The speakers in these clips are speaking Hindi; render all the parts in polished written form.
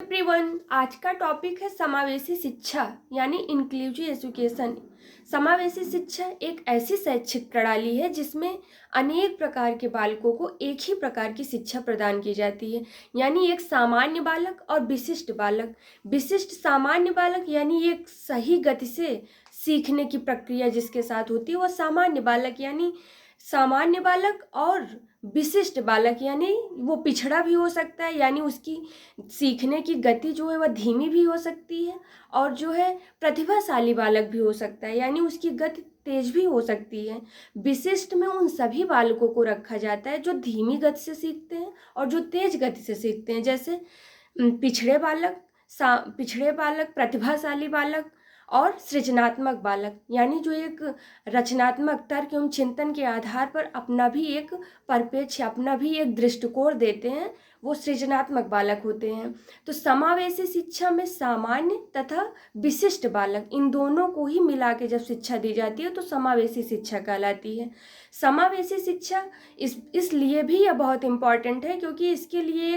एवरीवन, आज का टॉपिक है समावेशी शिक्षा यानी इंक्लूसिव एजुकेशन। समावेशी शिक्षा एक ऐसी शैक्षिक प्रणाली है जिसमें अनेक प्रकार के बालकों को एक ही प्रकार की शिक्षा प्रदान की जाती है। यानी एक सामान्य बालक और विशिष्ट बालक। विशिष्ट सामान्य बालक यानी एक सही गति से सीखने की प्रक्रिया जिसके साथ होती है वो सामान्य बालक। यानी सामान्य बालक और विशिष्ट बालक यानी वो पिछड़ा भी हो सकता है, यानी उसकी सीखने की गति जो है वह धीमी भी हो सकती है, और जो है प्रतिभाशाली बालक भी हो सकता है, यानी उसकी गति तेज भी हो सकती है। विशिष्ट में उन सभी बालकों को रखा जाता है जो धीमी गति से सीखते हैं और जो तेज गति से सीखते हैं। जैसे पिछड़े बालक, प्रतिभाशाली बालक और सृजनात्मक बालक। यानी जो एक रचनात्मक तर्क एवं चिंतन के आधार पर अपना भी एक परिप्रेक्ष्य, अपना भी एक दृष्टिकोण देते हैं, वो सृजनात्मक बालक होते हैं। तो समावेशी शिक्षा में सामान्य तथा विशिष्ट बालक, इन दोनों को ही मिला के जब शिक्षा दी जाती है तो समावेशी शिक्षा कहलाती है। समावेशी शिक्षा इसलिए भी यह बहुत इम्पॉर्टेंट है क्योंकि इसके लिए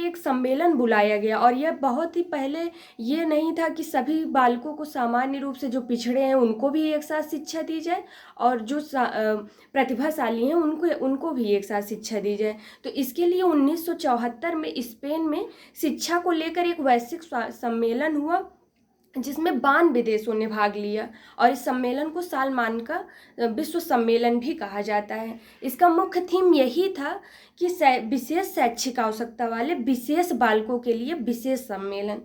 एक सम्मेलन बुलाया गया, और यह बहुत ही पहले ये नहीं था कि सभी बालकों को सामान्य रूप से जो पिछड़े हैं उनको भी एक साथ शिक्षा दी जाए और जो प्रतिभाशाली हैं उनको भी एक साथ शिक्षा दी जाए। तो इसके लिए 1974 में स्पेन में शिक्षा को लेकर एक वैश्विक सम्मेलन हुआ जिसमें 92 देशों ने भाग लिया, और इस सम्मेलन को सालमान का विश्व सम्मेलन भी कहा जाता है। इसका मुख्य थीम यही था कि विशेष शैक्षिक आवश्यकता वाले विशेष बालकों के लिए विशेष सम्मेलन,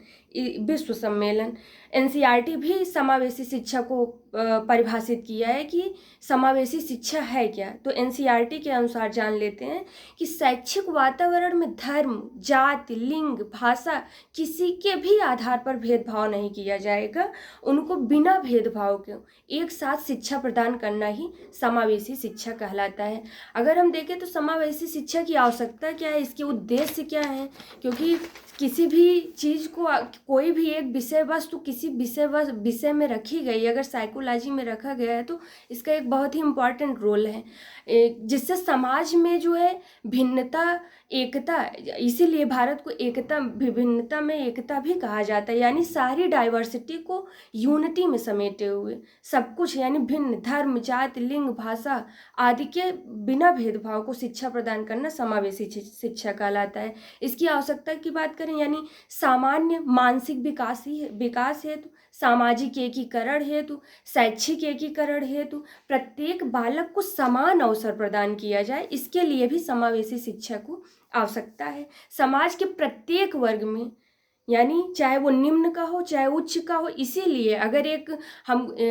विश्व सम्मेलन। एनसीईआरटी भी समावेशी शिक्षा को परिभाषित किया है कि समावेशी शिक्षा है क्या। तो एनसीईआरटी के अनुसार जान लेते हैं कि शैक्षिक वातावरण में धर्म, जाति, लिंग, भाषा, किसी के भी आधार पर भेदभाव नहीं किया जाएगा। उनको बिना भेदभाव के एक साथ शिक्षा प्रदान करना ही समावेशी शिक्षा कहलाता है। अगर हम देखें तो समावेशी शिक्षा की आवश्यकता क्या है, इसके उद्देश्य क्या है, क्योंकि किसी भी चीज़ को, कोई भी एक विषय वस्तु किसी विषय में रखी गई, अगर साइकोलॉजी में रखा गया है तो इसका एक बहुत ही इम्पॉर्टेंट रोल है, जिससे समाज में जो है भिन्नता एकता, इसीलिए भारत को एकता विभिन्नता में एकता भी कहा जाता है। यानी सारी डाइवर्सिटी को यूनिटी में समेटे हुए सब कुछ, यानी भिन्न धर्म, जाति, लिंग, भाषा आदि के बिना भेदभाव को शिक्षा प्रदान करना समावेशी शिक्षा कहलाता है। इसकी आवश्यकता की बात करें, यानी सामान्य मानसिक विकास हेतु, सामाजिक एकीकरण हेतु, शैक्षिक एकीकरण हेतु प्रत्येक बालक को समान अवसर प्रदान किया जाए, इसके लिए भी समावेशी शिक्षा को आवश्यकता है। समाज के प्रत्येक वर्ग में, यानी चाहे वो निम्न का हो चाहे उच्च का हो, इसीलिए अगर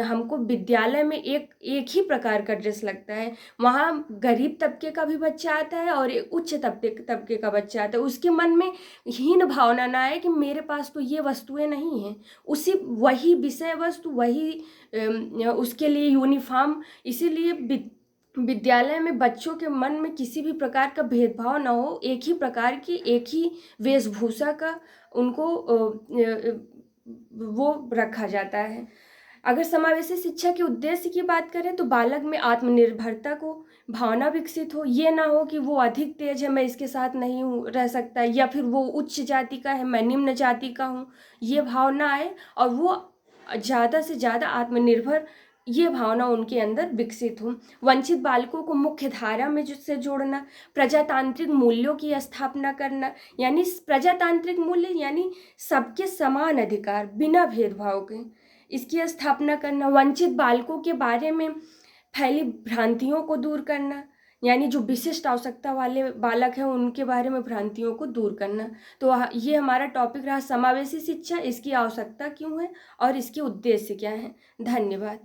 हमको विद्यालय में एक ही प्रकार का ड्रेस लगता है, वहाँ गरीब तबके का भी बच्चा आता है और एक उच्च तबके का बच्चा आता है, उसके मन में हीन भावना ना आए कि मेरे पास तो ये वस्तुएं नहीं हैं, वही विषय वस्तु, वही उसके लिए यूनिफॉर्म। इसीलिए विद्यालय में बच्चों के मन में किसी भी प्रकार का भेदभाव ना हो, एक ही प्रकार की, एक ही वेशभूषा का उनको वो रखा जाता है। अगर समावेशी शिक्षा के उद्देश्य की बात करें तो बालक में आत्मनिर्भरता को भावना विकसित हो, ये ना हो कि वो अधिक तेज है मैं इसके साथ नहीं रह सकता, या फिर वो उच्च जाति का है मैं निम्न जाति का हूँ, ये भावना आए, और वो ज़्यादा से ज़्यादा आत्मनिर्भर, ये भावना उनके अंदर विकसित हो। वंचित बालकों को मुख्य धारा में से जोड़ना, प्रजातांत्रिक मूल्यों की स्थापना करना, यानी प्रजातांत्रिक मूल्य यानी सबके समान अधिकार बिना भेदभाव के, इसकी स्थापना करना। वंचित बालकों के बारे में फैली भ्रांतियों को दूर करना, यानी जो विशिष्ट आवश्यकता वाले बालक हैं उनके बारे में भ्रांतियों को दूर करना। तो ये हमारा टॉपिक रहा समावेशी शिक्षा, इसकी आवश्यकता क्यों है और इसके उद्देश्य क्या है। धन्यवाद।